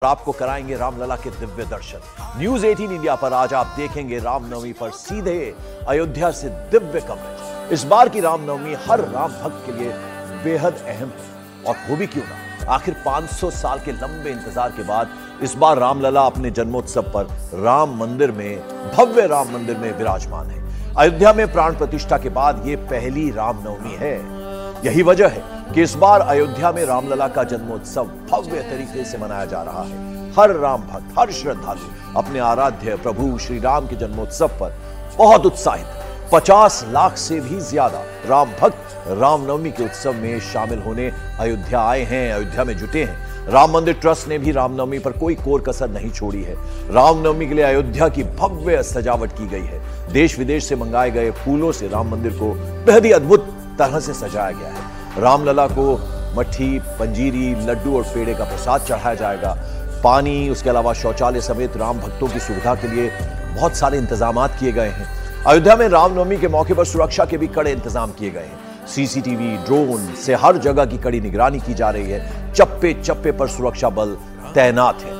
आपको कराएंगे रामलला के दिव्य दर्शन। न्यूज 18 इंडिया पर आज आप देखेंगे रामनवमी पर सीधे अयोध्या से दिव्य कवरेज। इस बार की रामनवमी हर राम भक्त के लिए बेहद अहम है, और वो भी क्यों ना, आखिर 500 साल के लंबे इंतजार के बाद इस बार रामलला अपने जन्मोत्सव पर राम मंदिर में, भव्य राम मंदिर में विराजमान है। अयोध्या में प्राण प्रतिष्ठा के बाद यह पहली रामनवमी है। यही वजह है कि इस बार अयोध्या में रामलला का जन्मोत्सव भव्य तरीके से मनाया जा रहा है। हर राम भक्त, हर श्रद्धालु अपने आराध्य प्रभु श्री राम के जन्मोत्सव पर बहुत उत्साहित। 50 लाख से भी ज्यादा राम भक्त रामनवमी के उत्सव में शामिल होने अयोध्या आए हैं, अयोध्या में जुटे हैं। राम मंदिर ट्रस्ट ने भी रामनवमी पर कोई कोर कसर नहीं छोड़ी है। रामनवमी के लिए अयोध्या की भव्य सजावट की गई है। देश विदेश से मंगाए गए फूलों से राम मंदिर को बेहद ही अद्भुत तरह से सजाया गया है। रामलला को मट्ठी, पंजीरी, लड्डू और पेड़े का प्रसाद चढ़ाया जाएगा। पानी, उसके अलावा शौचालय समेत राम भक्तों की सुविधा के लिए बहुत सारे इंतजाम किए गए हैं। अयोध्या में रामनवमी के मौके पर सुरक्षा के भी कड़े इंतजाम किए गए हैं। सीसीटीवी, ड्रोन से हर जगह की कड़ी निगरानी की जा रही है। चप्पे चप्पे पर सुरक्षा बल तैनात है।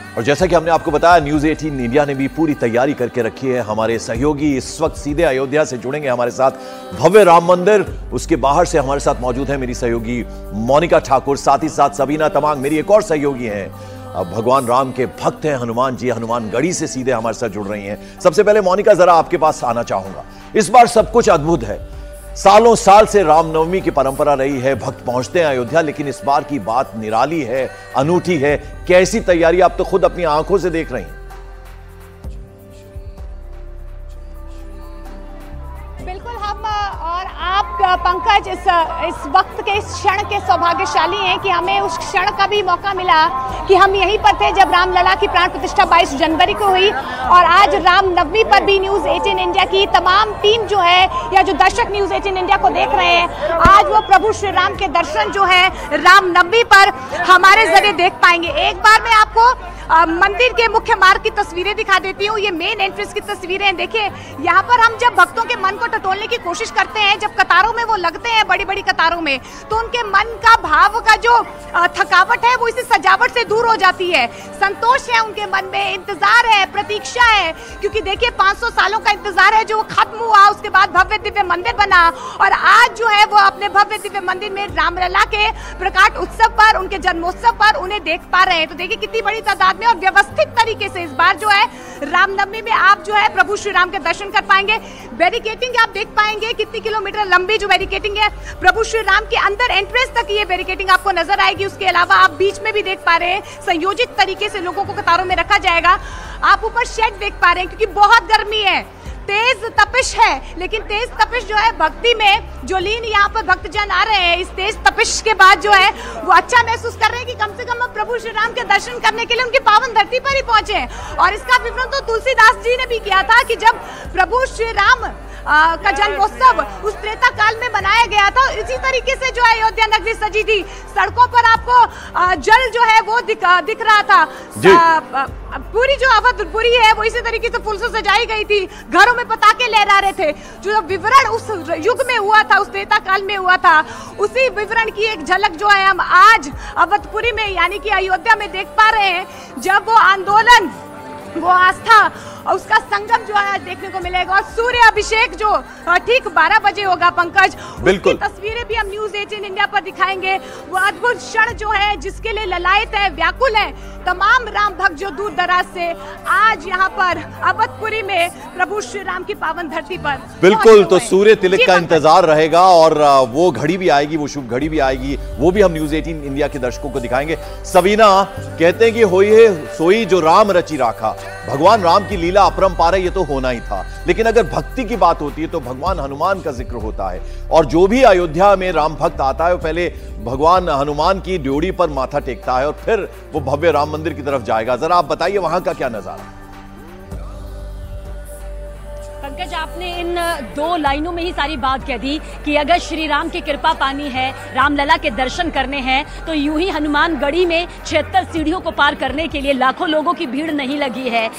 और जैसा कि हमने आपको बताया, न्यूज 18 इंडिया ने भी पूरी तैयारी करके रखी है। हमारे सहयोगी इस वक्त सीधे अयोध्या से जुड़ेंगे हमारे साथ। भव्य राम मंदिर, उसके बाहर से हमारे साथ मौजूद है मेरी सहयोगी मोनिका ठाकुर, साथ ही साथ सबीना तमांग मेरी एक और सहयोगी हैं। भगवान राम के भक्त हैं हनुमान जी, हनुमानगढ़ी से सीधे हमारे साथ जुड़ रही हैं। सबसे पहले मोनिका, जरा आपके पास आना चाहूंगा। इस बार सब कुछ अद्भुत है। सालों साल से रामनवमी की परंपरा रही है, भक्त पहुंचते हैं अयोध्या, लेकिन इस बार की बात निराली है, अनूठी है। कैसी तैयारी आप तो खुद अपनी आंखों से देख रही हैं। बिल्कुल, हम और आप पंकज इस वक्त के, इस क्षण के सौभाग्यशाली हैं कि हमें उस क्षण का भी मौका मिला कि हम यहीं पर थे जब रामलला की प्राण प्रतिष्ठा 22 जनवरी को हुई। और आज रामनवमी पर भी न्यूज 18 इंडिया की तमाम टीम जो है, या जो दर्शक न्यूज 18 इंडिया को देख रहे हैं, आज वो प्रभु श्री राम के दर्शन जो है रामनवमी पर हमारे जरिए देख पाएंगे। एक बार मैं आपको मंदिर के मुख्य मार्ग की तस्वीरें दिखा देती हूँ। ये मेन एंट्रेंस की तस्वीरें हैं। देखिए, यहाँ पर हम जब भक्तों के मन को टटोलने की कोशिश करते हैं, जब कतारों में वो लगते हैं, बड़ी बड़ी कतारों में, तो उनके मन का भाव का जो थकावट है वो इसी सजावट से दूर हो जाती है। संतोष है उनके मन में, इंतजार है, प्रतीक्षा है, क्योंकि देखिए 500 सालों का इंतजार है जो खत्म हुआ, उसके बाद भव्य दिव्य मंदिर बना, और आज जो है वो अपने भव्य दिव्य मंदिर में रामलला के प्रकाट उत्सव पर, उनके जन्मोत्सव पर उन्हें देख पा रहे हैं। तो देखिए कितनी बड़ी तादाद में और व्यवस्थित तरीके से इस बार जो है रामनवमी में आप जो है प्रभु श्री राम के दर्शन कर पाएंगे। बैरिकेडिंग आप देख पाएंगे, कितनी किलोमीटर लंबी जो बैरिकेडिंग है प्रभु श्री राम के अंदर एंट्रेंस तक ये बैरिकेडिंग आपको नजर आएगी। उसके अलावा आप बीच में भी देख पा रहे हैं, संयोजित तरीके से लोगों को कतारों में रखा जाएगा। आप ऊपर शेड देख पा रहे हैं, क्योंकि बहुत गर्मी है, तेज तपिश है, लेकिन तेज तपिश जो है भक्ति में जो लीन यहाँ पर भक्तजन आ रहे हैं, इस तेज तपिश के बाद जो है वो अच्छा महसूस कर रहे हैं कि कम से कम अब प्रभु श्री राम के दर्शन करने के लिए उनकी पावन धरती पर ही पहुंचे। और इसका विवरण तो तुलसीदास जी ने भी किया था कि जब प्रभु श्री राम का जन्मोत्सव उस त्रेता काल में बनाया गया था, इसी तरीके से जो है अयोध्या नगरी सजी थी। सड़कों पर आपको जल जो है वो दिख रहा था। पूरी जो अवधपुरी है वो इसी तरीके से फूल से सजाई गई थी। घरों में पताके लहरा रहे थे। जो विवरण उस युग में हुआ था, उस त्रेता काल में हुआ था, उसी विवरण की एक झलक जो है हम आज अवधपुरी में, यानी कि अयोध्या में देख पा रहे हैं। जब वो आंदोलन, वो आस्था और उसका संगम जो है देखने को मिलेगा। और सूर्य अभिषेक जो ठीक 12 बजे होगा पंकज, उसकी तस्वीरें भी हम न्यूज 18 इंडिया पर दिखाएंगे। वो अद्भुत क्षण जो है जिसके लिए ललायत है, व्याकुल है तमाम राम भक्त जो दूर दराज से आज यहाँ पर अवधपुरी में प्रभु श्री राम की पावन धरती पर। बिल्कुल, तो सूर्य तिलक का इंतजार रहेगा और वो घड़ी भी आएगी, वो शुभ घड़ी भी आएगी, वो भी हम न्यूज 18 इंडिया के दर्शकों को दिखाएंगे। सबीना, कहते हैं कि होई है सोई जो राम रची राखा। भगवान राम की लीला अपरंपार है, ये तो होना ही था, लेकिन अगर भक्ति की बात होती है तो भगवान हनुमान का जिक्र होता है। और जो भी अयोध्या में राम भक्त आता है वो पहले भगवान हनुमान की ड्योढ़ी पर माथा टेकता है और फिर वो भव्य राम मंदिर की तरफ जाएगा। जरा आप बताइए वहां का क्या नजारा। पंकज, आपने इन 2 लाइनों में ही सारी बात कह दी कि अगर श्री राम की कृपा पानी है, रामलला के दर्शन करने हैं, तो यूं ही हनुमानगढ़ी में 76 सीढ़ियों को पार करने के लिए लाखों लोगों की भीड़ नहीं लगी है।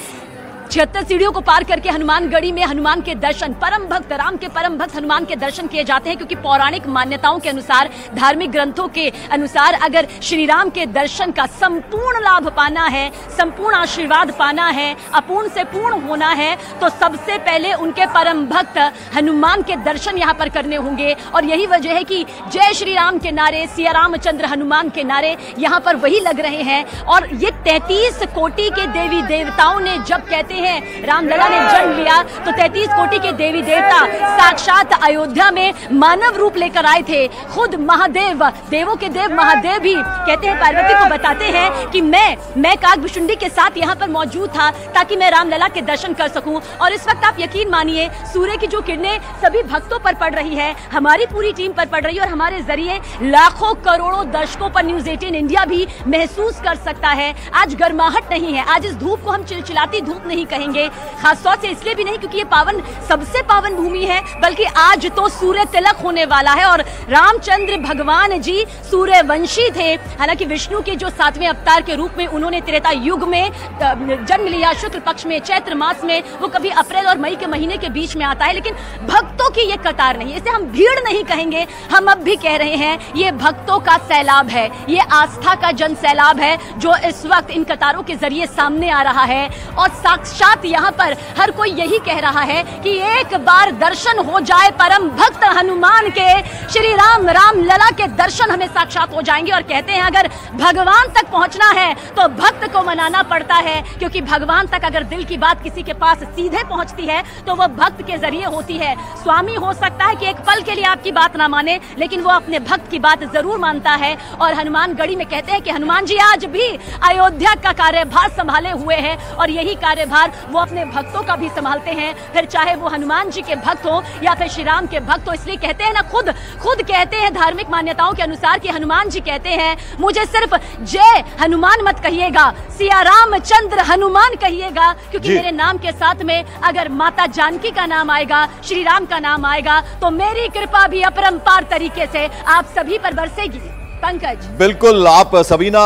76 सीढ़ियों को पार करके हनुमानगढ़ी में हनुमान के दर्शन, परम भक्त राम के परम भक्त हनुमान के दर्शन किए जाते हैं, क्योंकि पौराणिक मान्यताओं के अनुसार, धार्मिक ग्रंथों के अनुसार अगर श्री राम के दर्शन का संपूर्ण लाभ पाना है, संपूर्ण आशीर्वाद पाना है, अपूर्ण से पूर्ण होना है, तो सबसे पहले उनके परम भक्त हनुमान के दर्शन यहाँ पर करने होंगे। और यही वजह है कि जय श्री राम के नारे, सिया रामचंद्र हनुमान के नारे यहाँ पर वही लग रहे हैं। और ये 33 कोटि के देवी देवताओं ने जब कहते हैं रामलला ने जन्म लिया, तो 33 कोटि के देवी देवता साक्षात अयोध्या में मानव रूप लेकर आए थे। खुद महादेव, देवों के देव महादेव भी कहते हैं, पार्वती को बताते हैं कि मैं काकभुशुंडी के साथ यहाँ पर मौजूद था ताकि मैं रामलला के दर्शन कर सकूं। और इस वक्त आप यकीन मानिए, सूर्य की जो किरणें सभी भक्तों पर पड़ रही है, हमारी पूरी टीम पर पड़ रही है, और हमारे जरिए लाखों करोड़ों दर्शकों पर न्यूज 18 इंडिया भी महसूस कर सकता है। आज गर्माहट नहीं है, आज इस धूप को हम चिलचिलाती धूप नहीं कहेंगे, खासतौर से इसलिए भी नहीं क्योंकि ये पावन, सबसे पावन भूमि है, बल्कि आज तो सूर्य तिलक होने वाला है। और रामचंद्र भगवान जी सूर्यवंशी थे। हालांकि विष्णु के जो 7वें अवतार के रूप में उन्होंने त्रेता युग में जन्म लिया, शुक्ल पक्ष में, चैत्र मास में, वो कभी अप्रैल और मई के महीने के बीच में आता है। लेकिन भक्तों की ये कतार नहीं, इसे हम भीड़ नहीं कहेंगे, हम अब भी कह रहे हैं ये भक्तों का सैलाब है, ये आस्था का जन सैलाब है जो इस वक्त इन कतारों के जरिए सामने आ रहा है। और साक्षात यहाँ पर हर कोई यही कह रहा है कि एक बार दर्शन हो जाए परम भक्त हनुमान के, श्री रामलला के दर्शन हमें साक्षात हो जाएंगे। और कहते हैं अगर भगवान तक पहुंचना है तो भक्त को मनाना पड़ता है, क्योंकि भगवान तक अगर दिल की बात किसी के पास सीधे पहुंचती है तो वह भक्त के जरिए होती है। स्वामी हो सकता है कि एक पल के लिए आपकी बात ना माने, लेकिन वो अपने भक्त की बात जरूर मानता है। और हनुमानगढ़ी में कहते हैं कि हनुमान जी आज भी अयोध्या का कार्यभार संभाले हुए हैं, और यही कार्यभार वो अपने भक्तों का भी संभालते हैं, फिर चाहे वो हनुमान जी के भक्त हो या फिर श्री राम के भक्त हो। इसलिए कहते हैं ना, खुद कहते हैं धार्मिक मान्यताओं के अनुसार कि हनुमान जी कहते हैं, मुझे सिर्फ जय हनुमान मत कहिएगा, सिया रामचंद्र हनुमान कहिएगा, क्योंकि मेरे नाम के साथ में अगर माता जानकी का नाम आएगा, श्री राम का नाम आएगा, तो मेरी कृपा भी अपरंपार तरीके से आप सभी पर बरसेगी। पंकज, बिल्कुल, आप सबीना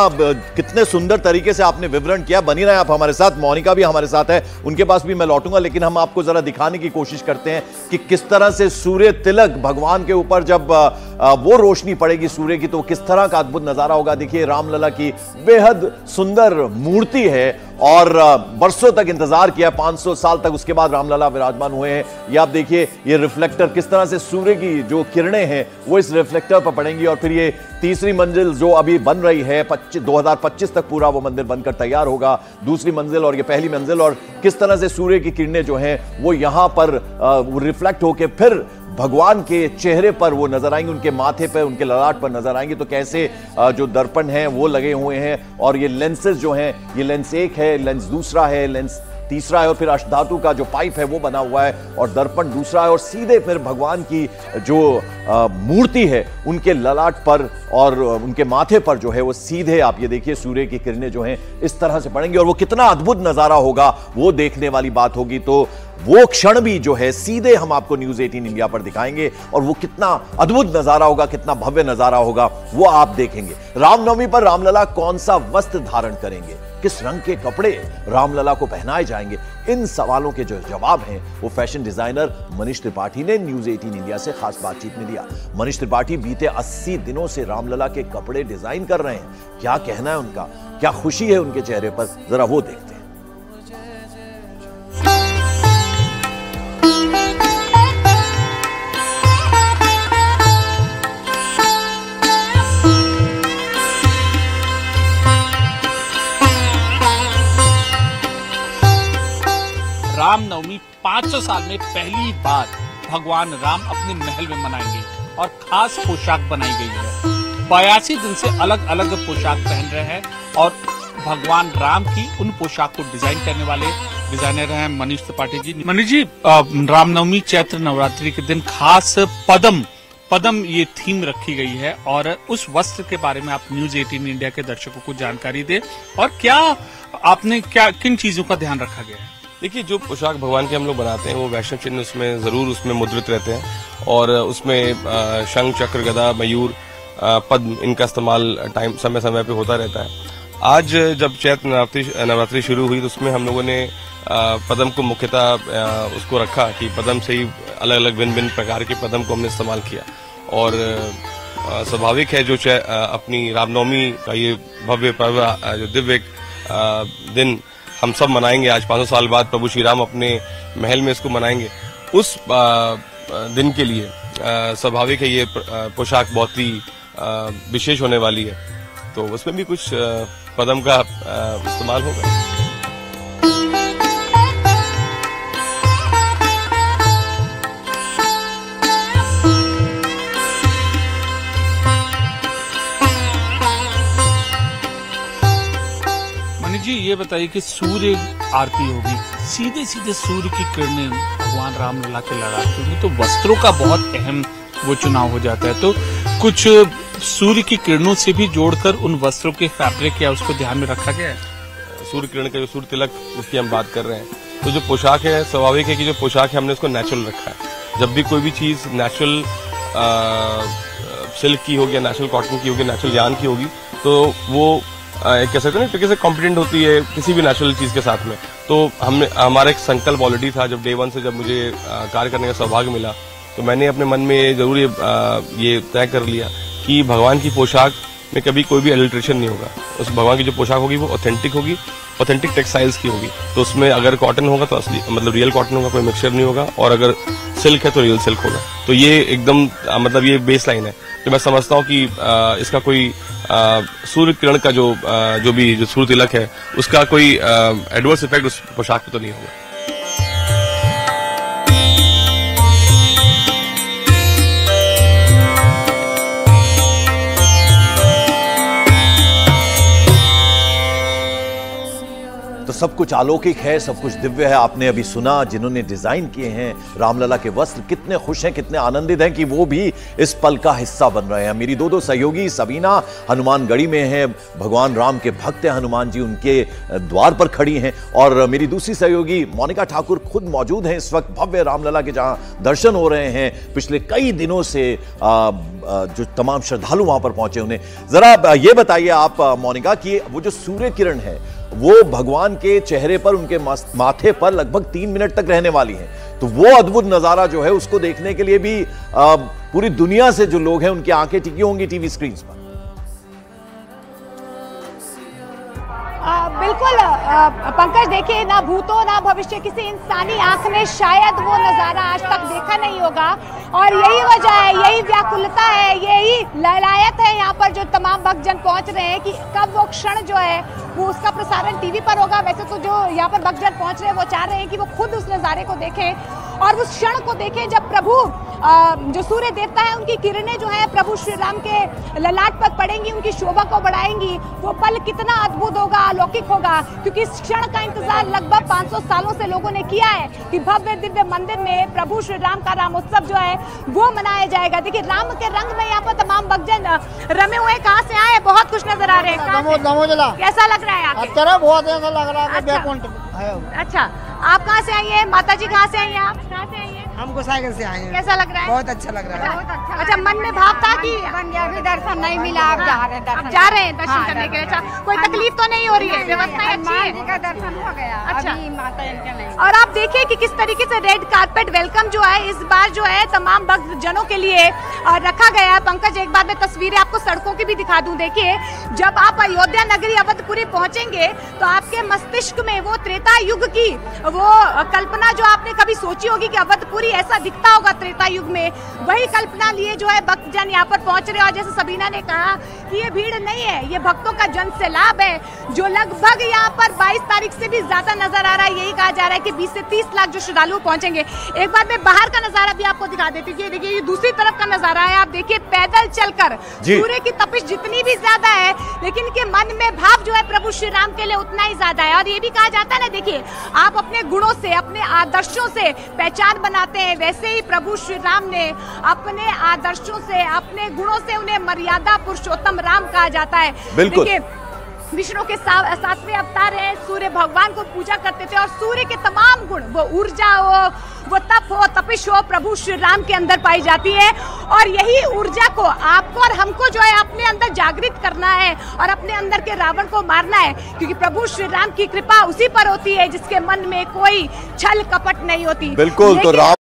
कितने सुंदर तरीके से आपने विवरण किया। बनी रहे आप हमारे साथ, मोनिका भी हमारे साथ है, उनके पास भी मैं लौटूंगा, लेकिन हम आपको जरा दिखाने की कोशिश करते हैं कि किस तरह से सूर्य तिलक भगवान के ऊपर जब वो रोशनी पड़ेगी सूर्य की, तो किस तरह का अद्भुत नजारा होगा। देखिए, रामलला की बेहद सुंदर मूर्ति है और बरसों तक इंतजार किया, 500 साल तक उसके बाद रामलला विराजमान हुए हैं। ये आप देखिए, ये रिफ्लेक्टर किस तरह से सूर्य की जो किरणें हैं वो इस रिफ्लेक्टर पर पड़ेंगी, और फिर ये तीसरी मंजिल जो अभी बन रही है, 2025 तक पूरा वो मंदिर बनकर तैयार होगा, दूसरी मंजिल और ये पहली मंजिल। और किस तरह से सूर्य की किरणें जो हैं वो यहां पर रिफ्लेक्ट होकर फिर भगवान के चेहरे पर वो नजर आएंगे, उनके माथे पर, उनके ललाट पर नजर आएंगे। तो कैसे जो दर्पण हैं वो लगे हुए हैं, और ये लेंसेज जो हैं, ये लेंस एक है, लेंस दूसरा है, लेंस तीसरा है, और फिर अष्टधातु का जो पाइप है वो बना हुआ है, और दर्पण दूसरा है, और सीधे फिर भगवान की जो मूर्ति है उनके ललाट पर और उनके माथे पर जो है वो सीधे, आप ये देखिए, सूर्य की किरणें जो हैं इस तरह से पड़ेंगी, और वो कितना अद्भुत नजारा होगा वो देखने वाली बात होगी। तो वो क्षण भी जो है सीधे हम आपको न्यूज 18 इंडिया पर दिखाएंगे, और वो कितना अद्भुत नजारा होगा, कितना भव्य नजारा होगा वो आप देखेंगे। रामनवमी पर रामलला कौन सा वस्त्र धारण करेंगे, किस रंग के कपड़े रामलला को पहनाए जाएंगे, इन सवालों के जो जवाब हैं वो फैशन डिजाइनर मनीष त्रिपाठी ने न्यूज 18 इंडिया से खास बातचीत में दिया। मनीष त्रिपाठी बीते 80 दिनों से रामलला के कपड़े डिजाइन कर रहे हैं। क्या कहना है उनका, क्या खुशी है उनके चेहरे पर, जरा वो देखते हैं। रामनवमी 500 साल में पहली बार भगवान राम अपने महल में मनाएंगे, और खास पोशाक बनाई गई है। 82 दिन से अलग अलग पोशाक पहन रहे हैं, और भगवान राम की उन पोशाक को डिजाइन करने वाले डिजाइनर हैं मनीष त्रिपाठी जी। मनीष जी, रामनवमी चैत्र नवरात्रि के दिन खास पदम ये थीम रखी गई है, और उस वस्त्र के बारे में आप न्यूज 18 इंडिया के दर्शकों को जानकारी दें, और क्या आपने किन चीजों का ध्यान रखा गया है? देखिए, जो पोशाक भगवान के हम लोग बनाते हैं वो वैष्णव चिन्ह उसमें जरूर उसमें मुद्रित रहते हैं और उसमें शंख, चक्र, गदा, मयूर, पद्म इनका इस्तेमाल समय समय पे होता रहता है। आज जब चैत्र नवरात्रि शुरू हुई तो उसमें हम लोगों ने पद्म को मुख्यतः उसको रखा कि पद्म से ही अलग अलग भिन्न भिन्न प्रकार के पद्म को हमने इस्तेमाल किया और स्वाभाविक है जो अपनी रामनवमी का ये भव्य पर्व जो दिव्य दिन हम सब मनाएंगे, आज 500 साल बाद प्रभु श्री राम अपने महल में इसको मनाएंगे, उस दिन के लिए स्वाभाविक है ये पोशाक बहुत ही विशेष होने वाली है, तो उसमें भी कुछ पद्म का इस्तेमाल होगा। जी ये बताइए कि सूर्य आरती होगी, सीधे सीधे सूर्य की किरणें भगवान राम लला के लड़ाते होंगे, तो वस्त्रों का बहुत अहम वो चुनाव हो जाता है, तो कुछ सूर्य की किरणों से भी जोड़कर उन वस्त्रों के फैब्रिक या उसको ध्यान में रखा गया है। सूर्य किरण का जो सूर्य तिलक जिसकी हम बात कर रहे हैं, तो जो पोशाक है स्वाभाविक है कि जो पोशाक है हमने उसको नेचुरल रखा है। जब भी कोई भी चीज नेचुरल सिल्क की होगी, नेचुरल कॉटन की होगी, नेचुरल यान की होगी, तो वो कह सकते हैं ना तरीके से कॉम्पिटेंट होती है किसी भी नेचुरल चीज के साथ में। तो हमारा एक संकल्प ऑलरेडी था, जब डे 1 से जब मुझे कार्य करने का सौभाग्य मिला तो मैंने अपने मन में जरूर ये तय कर लिया कि भगवान की पोशाक में कभी कोई भी एडल्ट्रेशन नहीं होगा। उस भगवान की जो पोशाक होगी वो ऑथेंटिक होगी, ऑथेंटिक टेक्सटाइल्स की होगी, तो उसमें अगर कॉटन होगा तो असली मतलब रियल कॉटन होगा, कोई मिक्सचर नहीं होगा, और अगर सिल्क है तो रियल सिल्क होगा। तो ये एकदम मतलब ये बेस लाइन है। तो मैं समझता हूँ कि इसका कोई सूर्य किरण का जो भी सूर्य तिलक है उसका कोई एडवर्स इफेक्ट उस पोशाक पे तो नहीं होगा। तो सब कुछ अलौकिक है, सब कुछ दिव्य है। आपने अभी सुना जिन्होंने डिजाइन किए हैं रामलला के वस्त्र कितने खुश हैं, कितने आनंदित हैं कि वो भी इस पल का हिस्सा बन रहे हैं। मेरी दो सहयोगी सबीना हनुमानगढ़ी में है, भगवान राम के भक्त हैं हनुमान जी, उनके द्वार पर खड़ी हैं, और मेरी दूसरी सहयोगी मोनिका ठाकुर खुद मौजूद हैं इस वक्त भव्य रामलला के जहां दर्शन हो रहे हैं। पिछले कई दिनों से जो तमाम श्रद्धालु वहां पर पहुंचे, उन्हें जरा ये बताइए आप मोनिका कि वो जो सूर्य किरण है वो भगवान के चेहरे पर, उनके माथे पर लगभग 3 मिनट तक रहने वाली है, तो वो अद्भुत नजारा जो है उसको देखने के लिए भी पूरी दुनिया से जो लोग हैं उनकी आंखें टिकी होंगी टीवी स्क्रीन पर। बिल्कुल पंकज, देखिए ना भूतो ना भविष्य किसी इंसानी आंख ने शायद वो नजारा आज तक देखा नहीं होगा, और यही वजह है, यही व्याकुलता है, यही ललायत है यहाँ पर जो तमाम भक्तजन पहुंच रहे हैं कि कब वो क्षण जो है वो उसका प्रसारण टीवी पर होगा। वैसे तो जो यहाँ पर भक्तजन पहुंच रहे हैं वो चाह रहे हैं कि वो खुद उस नज़ारे को देखें और उस क्षण को देखें जब प्रभु जो सूर्य देवता है उनकी किरणें जो है प्रभु श्री राम के ललाट पर पड़ेंगी, उनकी शोभा को बढ़ाएंगी। वो पल कितना अद्भुत होगा, अलौकिक होगा, क्योंकि इस क्षण का इंतजार लगभग 500 सालों से लोगों ने किया है कि भव्य दिव्य मंदिर में प्रभु श्री राम का रामोत्सव जो है वो मनाया जाएगा। देखिए राम के रंग में यहाँ पर तमाम भक्तजन रमे हुए, कहाँ से आए, बहुत खुश नजर आ रहे हैं। कैसा लग रहा है आपको? बहुत ऐसा लग रहा है। अच्छा, आप कहाँ से आई हैं? माता जी कहाँ से आई हैं? आप कहाँ से आई हैं? हम गोसाईगंज से आए हैं। कैसा लग रहा है? बहुत अच्छा लग रहा है। अच्छा, मन में भाव था कि अभी दर्शन नहीं मिला, आप जा रहे हैं दर्शन, जा रहे हैं दर्शन करने के लिए। अच्छा, कोई तकलीफ तो नहीं हो रही है? व्यवस्था अच्छी है? जी का दर्शन हो गया। अच्छा, अभी माता इनका नहीं। और आप देखिए कि किस तरीके से रेड कारपेट वेलकम जो है इस बार जो है तमाम भक्त जनों के लिए रखा गया है। पंकज, एक बार मैं तस्वीरें आपको सड़कों की भी दिखा दूं। देखिए, जब आप अयोध्या नगरी अवधपुरी पहुंचेंगे तो आपके मस्तिष्क में वो त्रेता युग की वो कल्पना जो आपने कभी सोची होगी कि अवधपुरी ऐसा दिखता होगा त्रेता युग में, वही कल्पना लिए जो है भक्तजन यहाँ पर पहुंच रहे हैं। और जैसे सबीना ने कहा कि ये भीड़ नहीं है, ये भक्तों का जन सैलाब है जो लगभग यहाँ पर 22 तारीख से भी ज्यादा नजर आ रहा है। यही कहा जा रहा है कि 20 से 30 लाख जो श्रद्धालु पहुंचेंगे। एक बार मैं बाहर का नजारा भी आपको दिखा देती हूँ। देखिए, ये दूसरी तरफ का नजारा है। आप देखिए, पैदल चलकर सूर्य की तपिश जितनी भी ज्यादा है, लेकिन इनके मन में भाव जो है प्रभु श्री राम के लिए उतना ही ज्यादा है। और ये भी कहा जाता है ना, देखिए आप अपने गुणों से, अपने आदर्शों से पहचान बनाते हैं, वैसे ही प्रभु श्री राम ने अपने आदर्शों से, अपने गुणों से उन्हें मर्यादा पुरुषोत्तम राम कहा जाता है। देखिए, विष्णु के 7वें अवतार है, सूर्य भगवान को पूजा करते थे और सूर्य के तमाम गुण, वो ऊर्जा हो, वो तप हो, तपिश हो, प्रभु श्री राम के अंदर पाई जाती है। और यही ऊर्जा को आपको और हमको जो है अपने अंदर जागृत करना है और अपने अंदर के रावण को मारना है, क्योंकि प्रभु श्री राम की कृपा उसी पर होती है जिसके मन में कोई छल कपट नहीं होती। बिल्कुल। तो राम